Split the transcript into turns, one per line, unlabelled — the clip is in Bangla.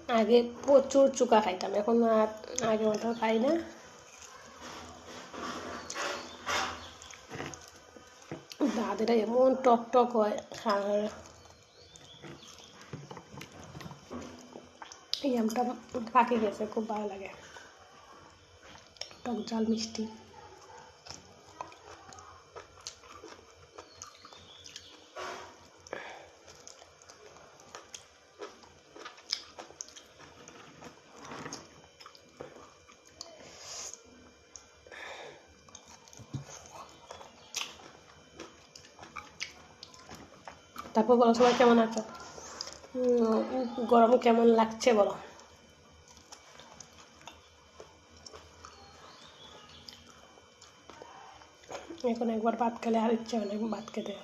আগে প্রচুর চুকা খাইতাম, এখন আর আগে মতো খাই না। দাদিরা এমন টক টক হয় খাওয়ার। এই আমটা পাকে গেছে, খুব ভালো লাগে, টক ঝাল মিষ্টি। তারপর বলো সবাই কেমন আছো, গরম কেমন লাগছে বলো। এখন একবার ভাত খেলে আর ইচ্ছে হয় না ভাত খেতে।